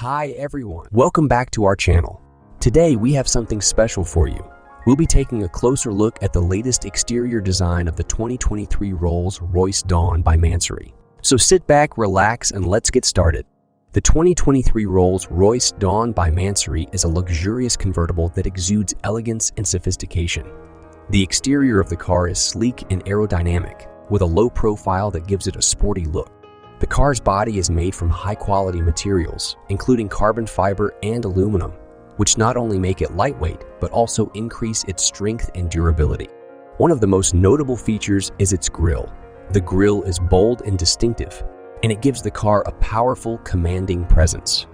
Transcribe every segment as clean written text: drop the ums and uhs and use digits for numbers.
Hi everyone, welcome back to our channel. Today we have something special for you. We'll be taking a closer look at the latest exterior design of the 2023 Rolls-Royce Dawn by Mansory. So sit back, relax, and let's get started. The 2023 Rolls-Royce Dawn by Mansory is a luxurious convertible that exudes elegance and sophistication. The exterior of the car is sleek and aerodynamic, with a low profile that gives it a sporty look. The car's body is made from high-quality materials, including carbon fiber and aluminum, which not only make it lightweight, but also increase its strength and durability. One of the most notable features is its grille. The grille is bold and distinctive, and it gives the car a powerful, commanding presence.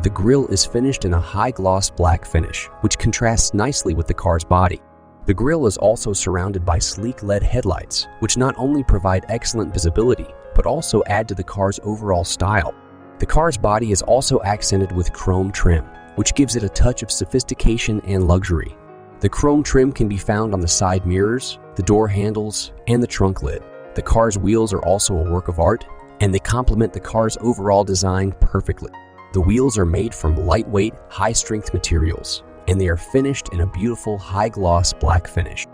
The grille is finished in a high-gloss black finish, which contrasts nicely with the car's body. The grille is also surrounded by sleek LED headlights, which not only provide excellent visibility, but also add to the car's overall style. The car's body is also accented with chrome trim, which gives it a touch of sophistication and luxury. The chrome trim can be found on the side mirrors, the door handles, and the trunk lid. The car's wheels are also a work of art, and they complement the car's overall design perfectly. The wheels are made from lightweight, high-strength materials, and they are finished in a beautiful high-gloss black finish.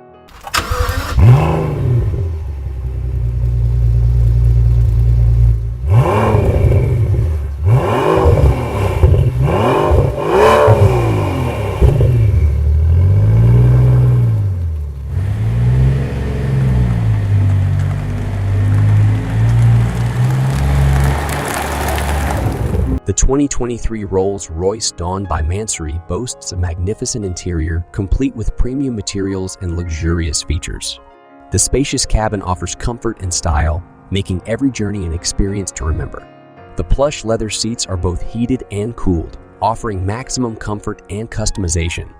The 2023 Rolls-Royce Dawn by Mansory boasts a magnificent interior complete with premium materials and luxurious features. The spacious cabin offers comfort and style, making every journey an experience to remember. The plush leather seats are both heated and cooled, offering maximum comfort and customization.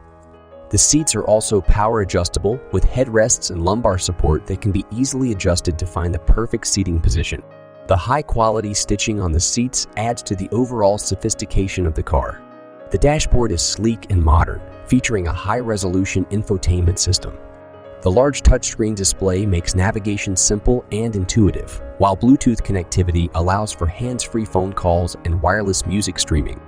The seats are also power adjustable with headrests and lumbar support that can be easily adjusted to find the perfect seating position. The high-quality stitching on the seats adds to the overall sophistication of the car. The dashboard is sleek and modern, featuring a high-resolution infotainment system. The large touchscreen display makes navigation simple and intuitive, while Bluetooth connectivity allows for hands-free phone calls and wireless music streaming.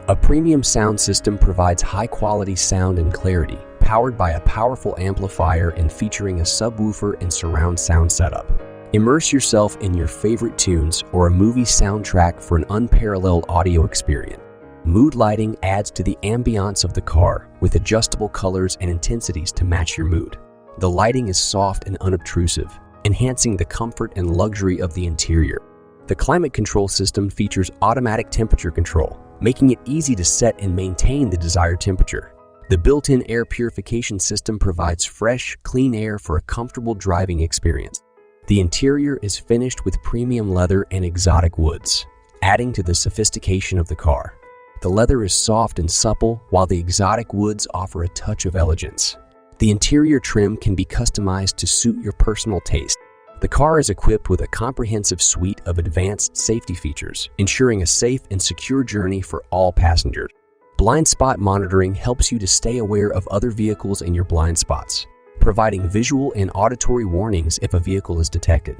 A premium sound system provides high-quality sound and clarity, powered by a powerful amplifier and featuring a subwoofer and surround sound setup. Immerse yourself in your favorite tunes or a movie soundtrack for an unparalleled audio experience. Mood lighting adds to the ambiance of the car with adjustable colors and intensities to match your mood. The lighting is soft and unobtrusive, enhancing the comfort and luxury of the interior. The climate control system features automatic temperature control, making it easy to set and maintain the desired temperature. The built-in air purification system provides fresh, clean air for a comfortable driving experience. The interior is finished with premium leather and exotic woods, adding to the sophistication of the car. The leather is soft and supple, while the exotic woods offer a touch of elegance. The interior trim can be customized to suit your personal taste. The car is equipped with a comprehensive suite of advanced safety features, ensuring a safe and secure journey for all passengers. Blind spot monitoring helps you to stay aware of other vehicles in your blind spots, providing visual and auditory warnings if a vehicle is detected.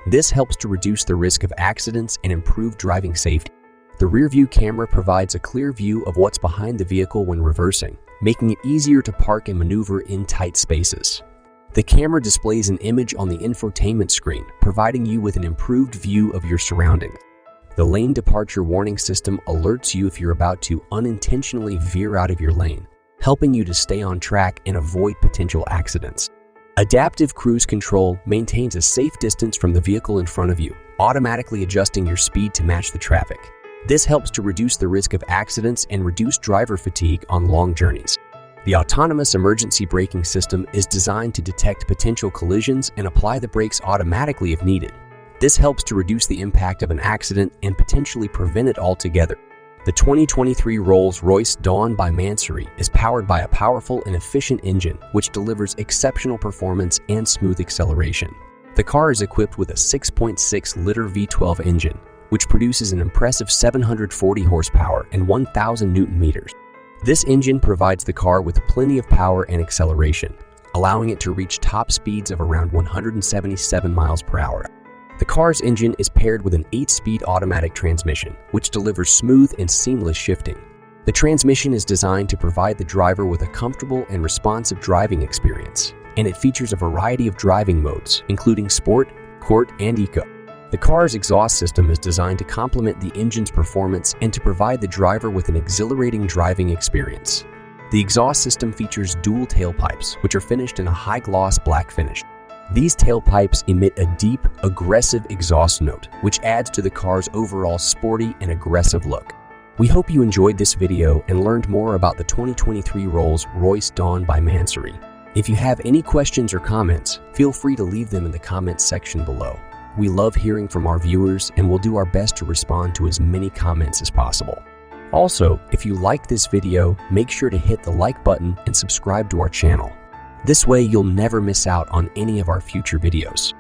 This helps to reduce the risk of accidents and improve driving safety. The rear-view camera provides a clear view of what's behind the vehicle when reversing, making it easier to park and maneuver in tight spaces. The camera displays an image on the infotainment screen, providing you with an improved view of your surroundings. The lane departure warning system alerts you if you're about to unintentionally veer out of your lane, helping you to stay on track and avoid potential accidents. Adaptive cruise control maintains a safe distance from the vehicle in front of you, automatically adjusting your speed to match the traffic. This helps to reduce the risk of accidents and reduce driver fatigue on long journeys. The autonomous emergency braking system is designed to detect potential collisions and apply the brakes automatically if needed. This helps to reduce the impact of an accident and potentially prevent it altogether. The 2023 Rolls-Royce Dawn by Mansory is powered by a powerful and efficient engine which delivers exceptional performance and smooth acceleration. The car is equipped with a 6.6-liter V12 engine, which produces an impressive 740 horsepower and 1,000 Newton-meters. This engine provides the car with plenty of power and acceleration, allowing it to reach top speeds of around 177 miles per hour. The car's engine is paired with an 8-speed automatic transmission, which delivers smooth and seamless shifting. The transmission is designed to provide the driver with a comfortable and responsive driving experience, and it features a variety of driving modes, including Sport, Court, and Eco. The car's exhaust system is designed to complement the engine's performance and to provide the driver with an exhilarating driving experience. The exhaust system features dual tailpipes, which are finished in a high-gloss black finish. These tailpipes emit a deep, aggressive exhaust note, which adds to the car's overall sporty and aggressive look. We hope you enjoyed this video and learned more about the 2023 Rolls-Royce Dawn by Mansory. If you have any questions or comments, feel free to leave them in the comments section below. We love hearing from our viewers and we'll do our best to respond to as many comments as possible. Also, if you liked this video, make sure to hit the like button and subscribe to our channel. This way you'll never miss out on any of our future videos.